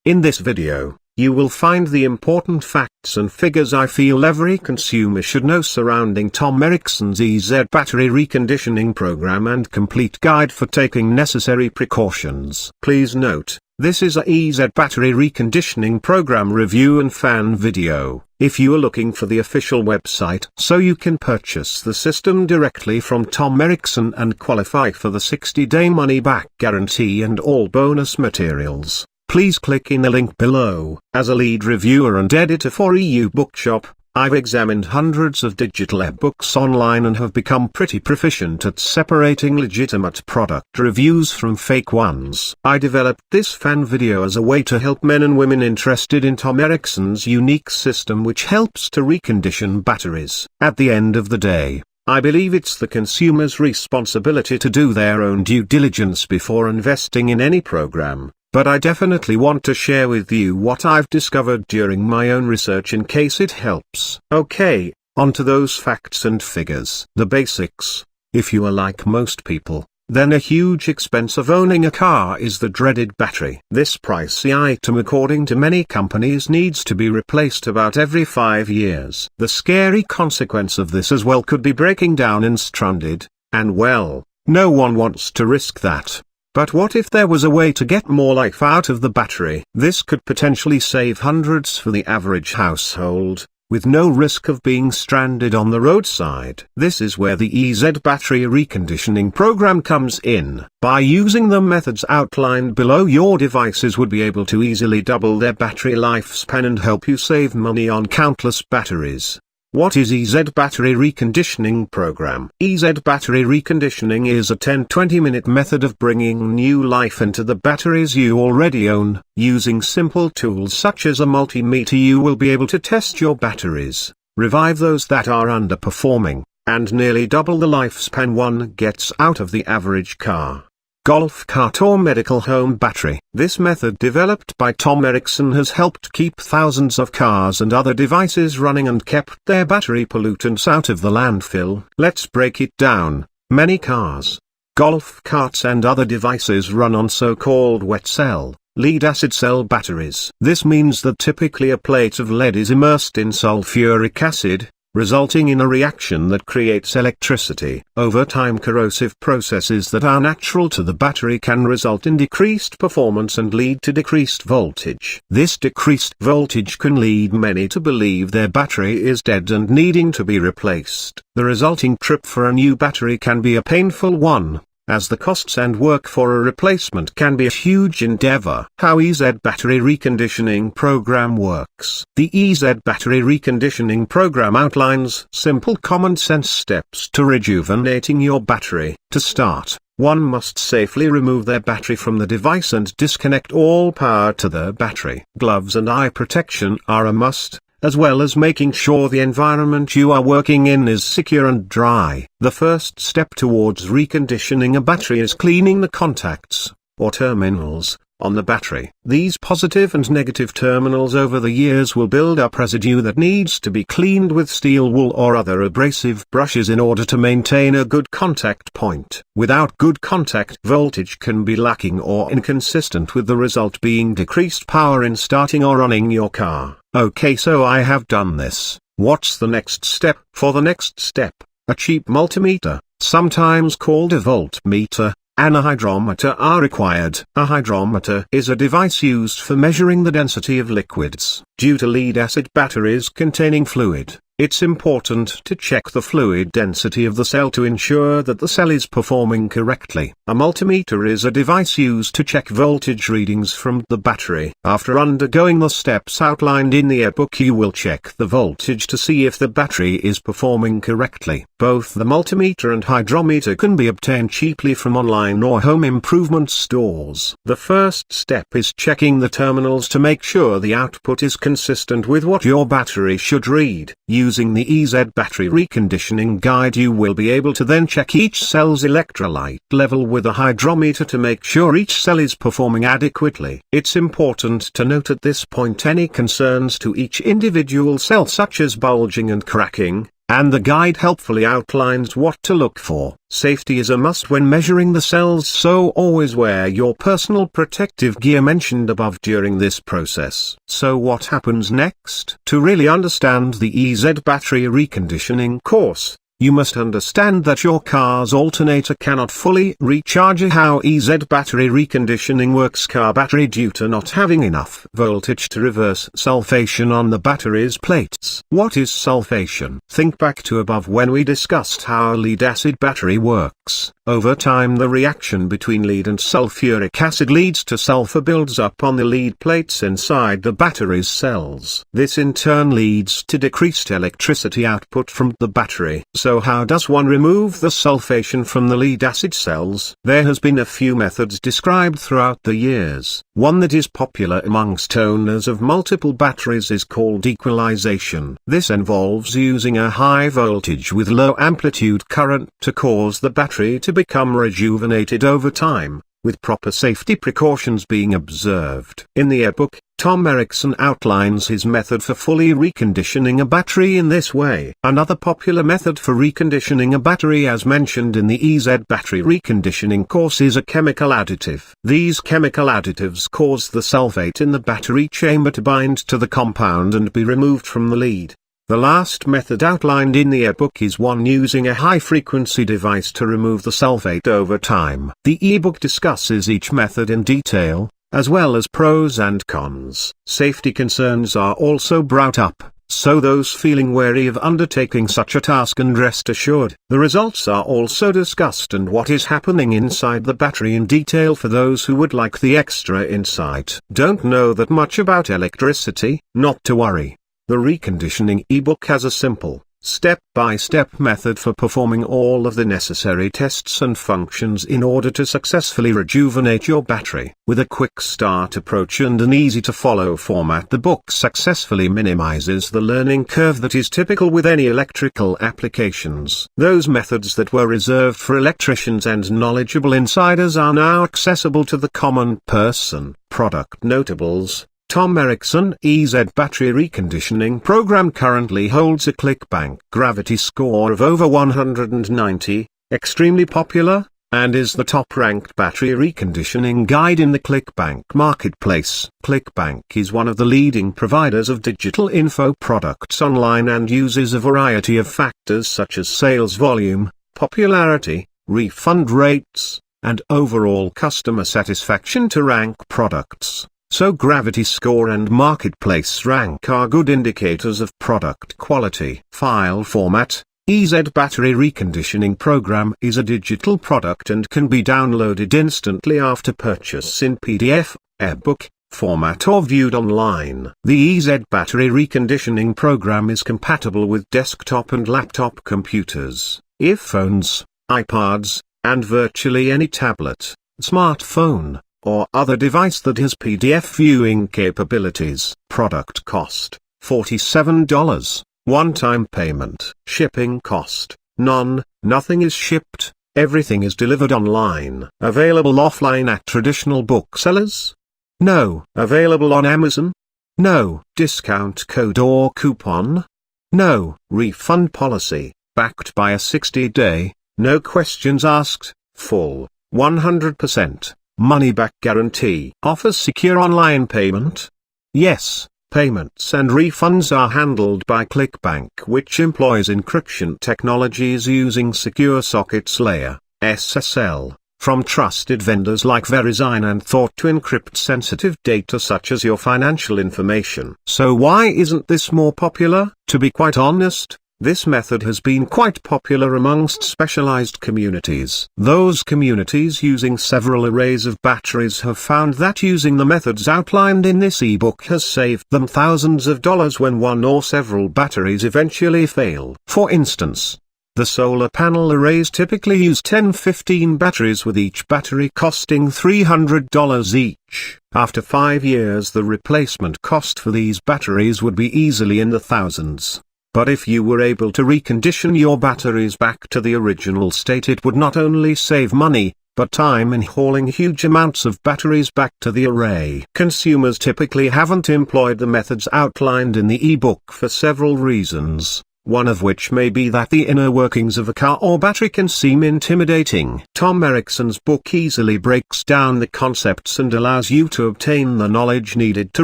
In this video, you will find the important facts and figures I feel every consumer should know surrounding Tom Ericson's EZ battery reconditioning program and complete guide for taking necessary precautions. Please note, this is a EZ battery reconditioning program review and fan video. If you are looking for the official website so you can purchase the system directly from Tom Ericson and qualify for the 60-day money-back guarantee and all bonus materials, please click in the link below. As a lead reviewer and editor for EU Bookshop, I've examined hundreds of digital ebooks online and have become pretty proficient at separating legitimate product reviews from fake ones. I developed this fan video as a way to help men and women interested in Tom Ericson's unique system which helps to recondition batteries. At the end of the day, I believe it's the consumer's responsibility to do their own due diligence before investing in any program. But I definitely want to share with you what I've discovered during my own research in case it helps. Okay, on to those facts and figures. The basics. If you are like most people, then a huge expense of owning a car is the dreaded battery. This pricey item, according to many companies, needs to be replaced about every 5 years. The scary consequence of this as well could be breaking down and stranded, and well, no one wants to risk that. But what if there was a way to get more life out of the battery? This could potentially save hundreds for the average household, with no risk of being stranded on the roadside. This is where the EZ battery reconditioning program comes in. By using the methods outlined below, your devices would be able to easily double their battery lifespan and help you save money on countless batteries. What is EZ Battery Reconditioning Program? EZ Battery Reconditioning is a 10-20 minute method of bringing new life into the batteries you already own. Using simple tools such as a multimeter, you will be able to test your batteries, revive those that are underperforming, and nearly double the lifespan one gets out of the average car, golf cart or medical home battery. This method, developed by Tom Ericsson, has helped keep thousands of cars and other devices running and kept their battery pollutants out of the landfill. Let's break it down. Many cars, golf carts and other devices run on so-called wet cell, lead-acid cell batteries. This means that typically a plate of lead is immersed in sulfuric acid, resulting in a reaction that creates electricity. Over time, corrosive processes that are natural to the battery can result in decreased performance and lead to decreased voltage. This decreased voltage can lead many to believe their battery is dead and needing to be replaced. The resulting trip for a new battery can be a painful one, as the costs and work for a replacement can be a huge endeavor. How EZ Battery Reconditioning Program works. The EZ Battery Reconditioning Program outlines simple common sense steps to rejuvenating your battery. To start, one must safely remove their battery from the device and disconnect all power to the battery. Gloves and eye protection are a must, as well as making sure the environment you are working in is secure and dry. The first step towards reconditioning a battery is cleaning the contacts, or terminals, on the battery. These positive and negative terminals over the years will build up residue that needs to be cleaned with steel wool or other abrasive brushes in order to maintain a good contact point. Without good contact, voltage can be lacking or inconsistent, with the result being decreased power in starting or running your car. Okay, so I have done this. What's the next step? For the next step, a cheap multimeter, sometimes called a voltmeter, and a hydrometer are required. A hydrometer is a device used for measuring the density of liquids. Due to lead-acid batteries containing fluid, it's important to check the fluid density of the cell to ensure that the cell is performing correctly. A multimeter is a device used to check voltage readings from the battery. After undergoing the steps outlined in the ebook, you will check the voltage to see if the battery is performing correctly. Both the multimeter and hydrometer can be obtained cheaply from online or home improvement stores. The first step is checking the terminals to make sure the output is consistent with what your battery should read. Using the EZ Battery Reconditioning Guide, you will be able to then check each cell's electrolyte level with a hydrometer to make sure each cell is performing adequately. It's important to note at this point any concerns to each individual cell, such as bulging and cracking, and the guide helpfully outlines what to look for. Safety is a must when measuring the cells, so always wear your personal protective gear mentioned above during this process. So what happens next? To really understand the EZ battery reconditioning course, you must understand that your car's alternator cannot fully recharge. How EZ battery reconditioning works: car battery, due to not having enough voltage to reverse sulfation on the battery's plates. What is sulfation? Think back to above when we discussed how a lead-acid battery works. Over time the reaction between lead and sulfuric acid leads to sulfur builds up on the lead plates inside the battery's cells. This in turn leads to decreased electricity output from the battery. So how does one remove the sulfation from the lead-acid cells? There has been a few methods described throughout the years. One that is popular amongst owners of multiple batteries is called equalization. This involves using a high voltage with low amplitude current to cause the battery to become rejuvenated over time, with proper safety precautions being observed. In the ebook, Tom Ericson outlines his method for fully reconditioning a battery in this way. Another popular method for reconditioning a battery, as mentioned in the EZ battery reconditioning course, is a chemical additive. These chemical additives cause the sulfate in the battery chamber to bind to the compound and be removed from the lead. The last method outlined in the ebook is one using a high-frequency device to remove the sulfate over time. The ebook discusses each method in detail, as well as pros and cons. Safety concerns are also brought up, so those feeling wary of undertaking such a task can rest assured. The results are also discussed and what is happening inside the battery in detail for those who would like the extra insight. Don't know that much about electricity? Not to worry. The Reconditioning ebook has a simple, step-by-step method for performing all of the necessary tests and functions in order to successfully rejuvenate your battery. With a quick start approach and an easy-to-follow format, the book successfully minimizes the learning curve that is typical with any electrical applications. Those methods that were reserved for electricians and knowledgeable insiders are now accessible to the common person. Product notables: Tom Ericson EZ Battery Reconditioning Program currently holds a ClickBank Gravity score of over 190, extremely popular, and is the top-ranked battery reconditioning guide in the ClickBank marketplace. ClickBank is one of the leading providers of digital info products online and uses a variety of factors such as sales volume, popularity, refund rates, and overall customer satisfaction to rank products. So Gravity Score and Marketplace Rank are good indicators of product quality. File format: EZ Battery Reconditioning Program is a digital product and can be downloaded instantly after purchase in PDF, ebook format or viewed online. The EZ Battery Reconditioning Program is compatible with desktop and laptop computers, earphones, iPods, and virtually any tablet, smartphone, or other device that has PDF viewing capabilities. Product cost: $47. One-time payment. Shipping cost: none. Nothing is shipped, everything is delivered online. Available offline at traditional booksellers? No. Available on Amazon? No. Discount code or coupon? No. Refund policy: backed by a 60-day, no questions asked, full, 100%. money-back guarantee. Offers secure online payment? Yes, payments and refunds are handled by ClickBank, which employs encryption technologies using secure sockets layer, SSL, from trusted vendors like Verizon and thought to encrypt sensitive data such as your financial information. So why isn't this more popular? To be quite honest, this method has been quite popular amongst specialized communities. Those communities using several arrays of batteries have found that using the methods outlined in this ebook has saved them thousands of dollars when one or several batteries eventually fail. For instance, the solar panel arrays typically use 10-15 batteries, with each battery costing $300 each. After 5 years, the replacement cost for these batteries would be easily in the thousands. But if you were able to recondition your batteries back to the original state, it would not only save money, but time in hauling huge amounts of batteries back to the array. Consumers typically haven't employed the methods outlined in the ebook for several reasons. one of which may be that the inner workings of a car or battery can seem intimidating. Tom Erickson's book easily breaks down the concepts and allows you to obtain the knowledge needed to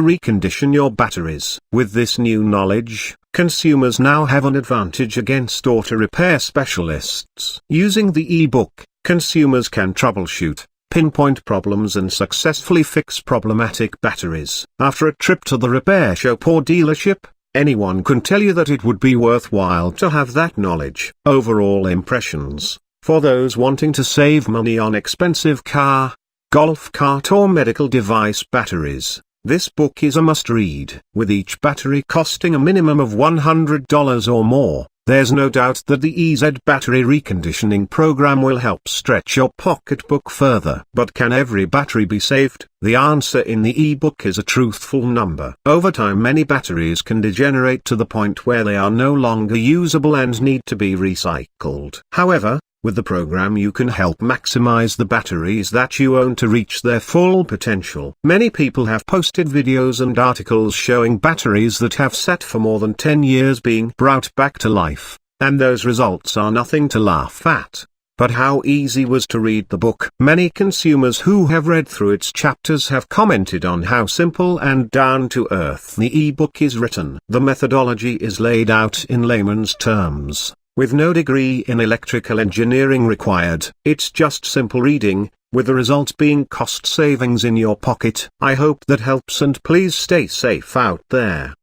recondition your batteries. With this new knowledge, consumers now have an advantage against auto repair specialists. Using the e-book, consumers can troubleshoot, pinpoint problems and successfully fix problematic batteries. After a trip to the repair shop or dealership, anyone can tell you that it would be worthwhile to have that knowledge. Overall impressions: for those wanting to save money on expensive car, golf cart or medical device batteries, this book is a must-read. With each battery costing a minimum of $100 or more, there's no doubt that the EZ Battery Reconditioning program will help stretch your pocketbook further. But can every battery be saved? The answer in the ebook is a truthful number. Over time, many batteries can degenerate to the point where they are no longer usable and need to be recycled. However, with the program you can help maximize the batteries that you own to reach their full potential. Many people have posted videos and articles showing batteries that have sat for more than 10 years being brought back to life, and those results are nothing to laugh at. But how easy was to read the book? Many consumers who have read through its chapters have commented on how simple and down-to-earth the ebook is written. The methodology is laid out in layman's terms, with no degree in electrical engineering required. It's just simple reading, with the result being cost savings in your pocket. I hope that helps, and please stay safe out there.